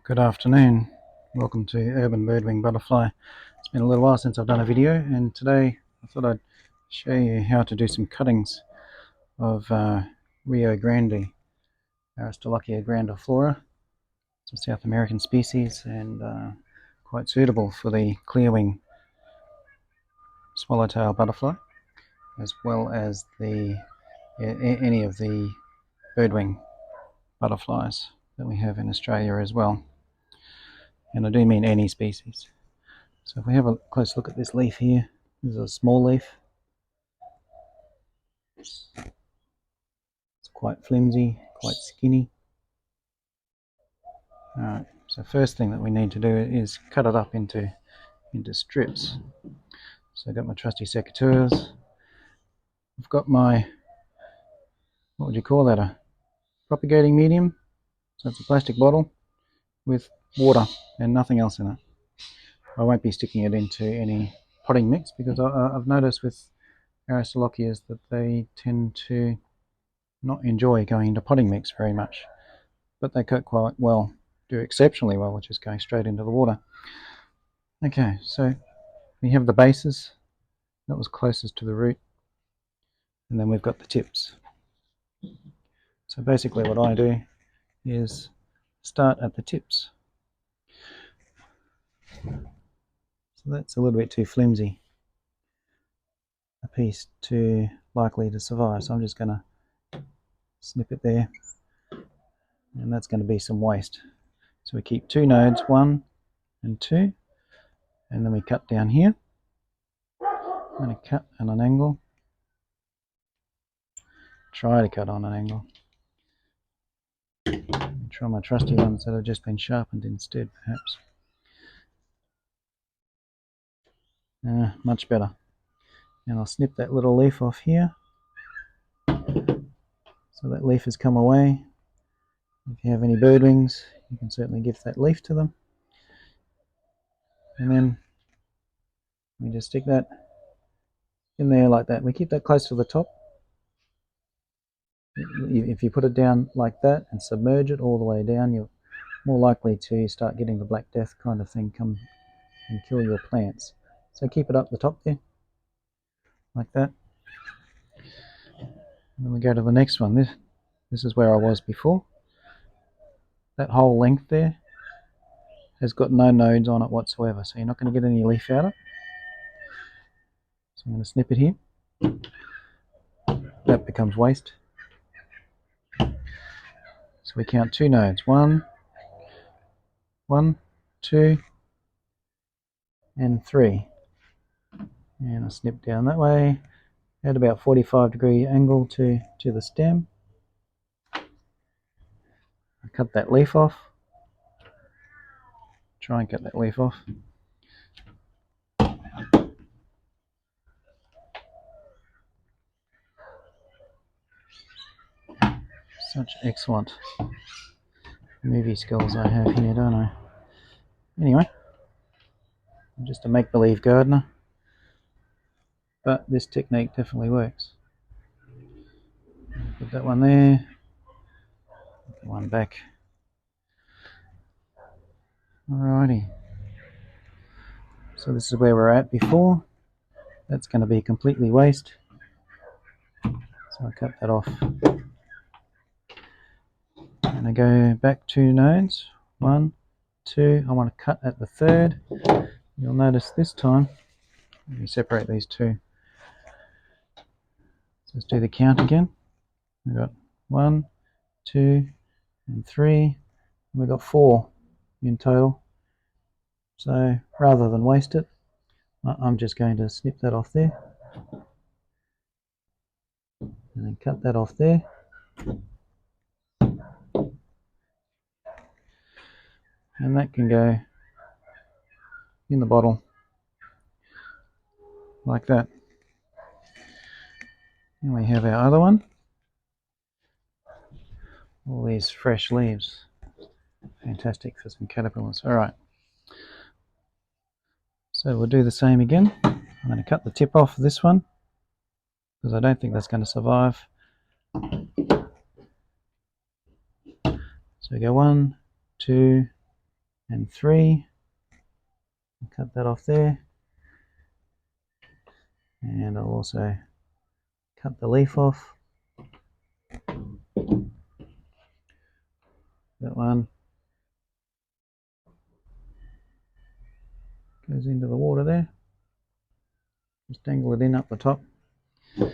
Good afternoon. Welcome to Urban Birdwing Butterfly. It's been a little while since I've done a video, and today I thought I'd show you how to do some cuttings of Rio Grande, Aristolochia grandiflora. It's a South American species and quite suitable for the clearwing swallowtail butterfly, as well as any of the birdwing butterflies that we have in Australia as well. And I do mean any species. So if we have a close look at this leaf here, this is a small leaf. It's quite flimsy, quite skinny. Alright, so first thing that we need to do is cut it up into strips. So I've got my trusty secateurs. I've got my, what would you call that, a propagating medium. So it's a plastic bottle with water and nothing else in it. I won't be sticking it into any potting mix because I've noticed with Aristolochias that they tend to not enjoy going into potting mix very much, but they coat quite well, do exceptionally well, which is going straight into the water. Okay, so we have the bases, that was closest to the root, and then we've got the tips. So basically what I do is start at the tips. So that's a little bit too flimsy, a piece too likely to survive, so I'm just going to snip it there, and that's going to be some waste. So we keep two nodes, 1 and 2, and then we cut down here. I'm going to cut at an angle, try to cut on an angle. Try my trusty ones that have just been sharpened instead, perhaps. Much better. And I'll snip that little leaf off here. So that leaf has come away. If you have any birdwings, you can certainly give that leaf to them. And then we just stick that in there like that. We keep that close to the top. If you put it down like that and submerge it all the way down, you're more likely to start getting the Black Death kind of thing come and kill your plants. So keep it up the top there, like that. And then we go to the next one. This is where I was before. That whole length there has got no nodes on it whatsoever, so you're not going to get any leaf out of it. So I'm going to snip it here. That becomes waste. So we count 2 nodes. 1, 2, and 3. And I snip down that way at about 45-degree angle to the stem. I cut that leaf off. Try and cut that leaf off. Such excellent movie skills I have here, don't I? Anyway, I'm just a make-believe gardener, but this technique definitely works. Put that one there, put that one back. Alrighty. So this is where we're at before. That's going to be completely waste. So I cut that off. And I go back 2 nodes. 1, 2. I want to cut at the 3rd. You'll notice this time, let me separate these two. So let's do the count again. We've got 1, 2, and 3. And we've got 4 in total. So rather than waste it, I'm just going to snip that off there. And then cut that off there. And that can go in the bottle like that. And we have our other one. All these fresh leaves. Fantastic for some caterpillars. Alright. So we'll do the same again. I'm going to cut the tip off this one because I don't think that's going to survive. So we go 1, 2, and 3. Cut that off there, and I'll also cut the leaf off. That one goes into the water there. Just dangle it in up the top, and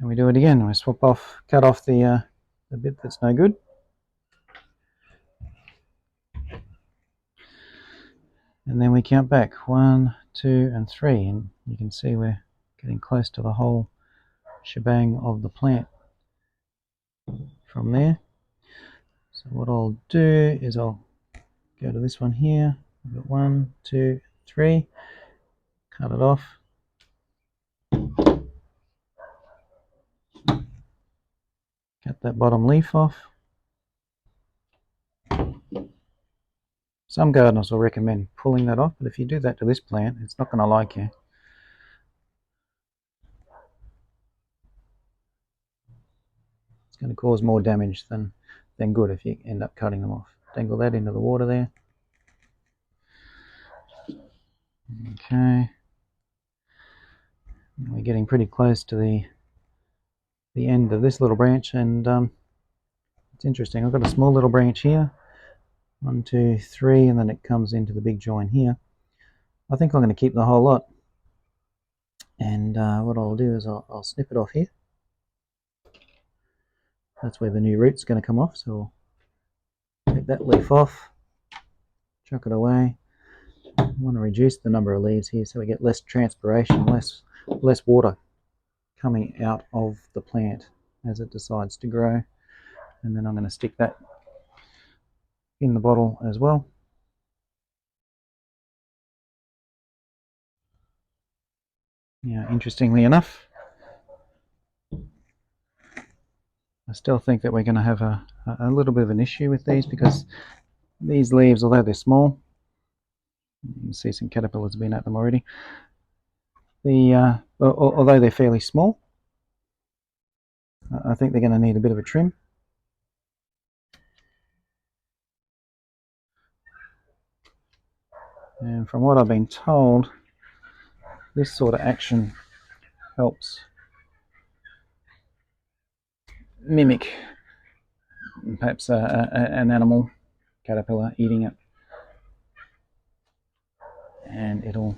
we do it again. We swap off, cut off the bit that's no good. And then we count back 1, 2, and 3, and you can see we're getting close to the whole shebang of the plant from there. So what I'll do is I'll go to this one here. I've got 1, 2, 3. Cut it off. Cut that bottom leaf off. Some gardeners will recommend pulling that off, but if you do that to this plant, it's not going to like you. It's going to cause more damage than good if you end up cutting them off. Dangle that into the water there. Okay. We're getting pretty close to the end of this little branch, and it's interesting. I've got a small little branch here. 1, 2, 3, and then it comes into the big join here. I think I'm going to keep the whole lot. And what I'll do is I'll snip it off here. That's where the new root's going to come off, so I'll take that leaf off, chuck it away. I want to reduce the number of leaves here so we get less transpiration, less water coming out of the plant as it decides to grow. And then I'm going to stick that in the bottle as well. Now, interestingly enough, I still think that we're going to have a little bit of an issue with these, because these leaves, although they're small, you can see some caterpillars have been at them already. Although they're fairly small, I think they're going to need a bit of a trim. And from what I've been told, this sort of action helps mimic perhaps an animal, caterpillar, eating it, and it'll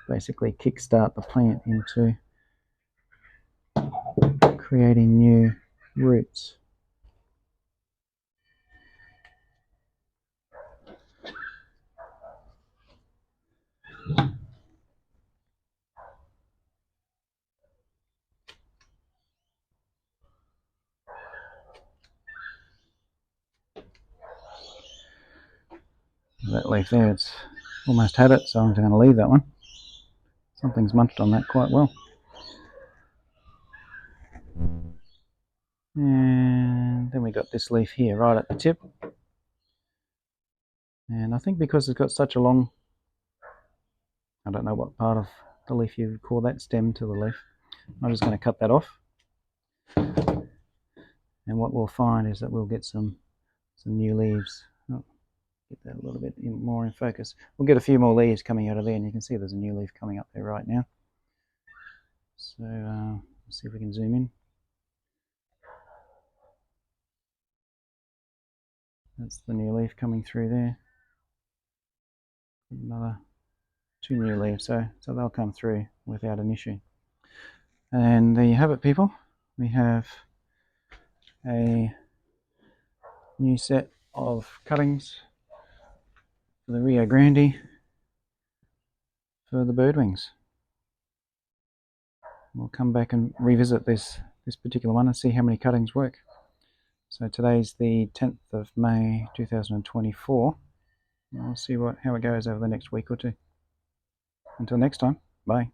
basically kickstart the plant into creating new roots. That leaf there, it's almost had it, so I'm going to leave that one. Something's munched on that quite well. And then we got this leaf here right at the tip. And I think because it's got such a long, I don't know what part of the leaf you would call that, stem to the leaf, I'm just going to cut that off. And what we'll find is that we'll get some new leaves. Oh, get that a little bit more in focus. We'll get a few more leaves coming out of there, and you can see there's a new leaf coming up there right now. So let's see if we can zoom in. That's the new leaf coming through there. Another 2 new leaves, so they'll come through without an issue. And there you have it, people. We have a new set of cuttings for the Rio Grande for the birdwings. We'll come back and revisit this particular one and see how many cuttings work. So today's the 10th of May 2024. We'll see how it goes over the next week or two. Until next time, bye.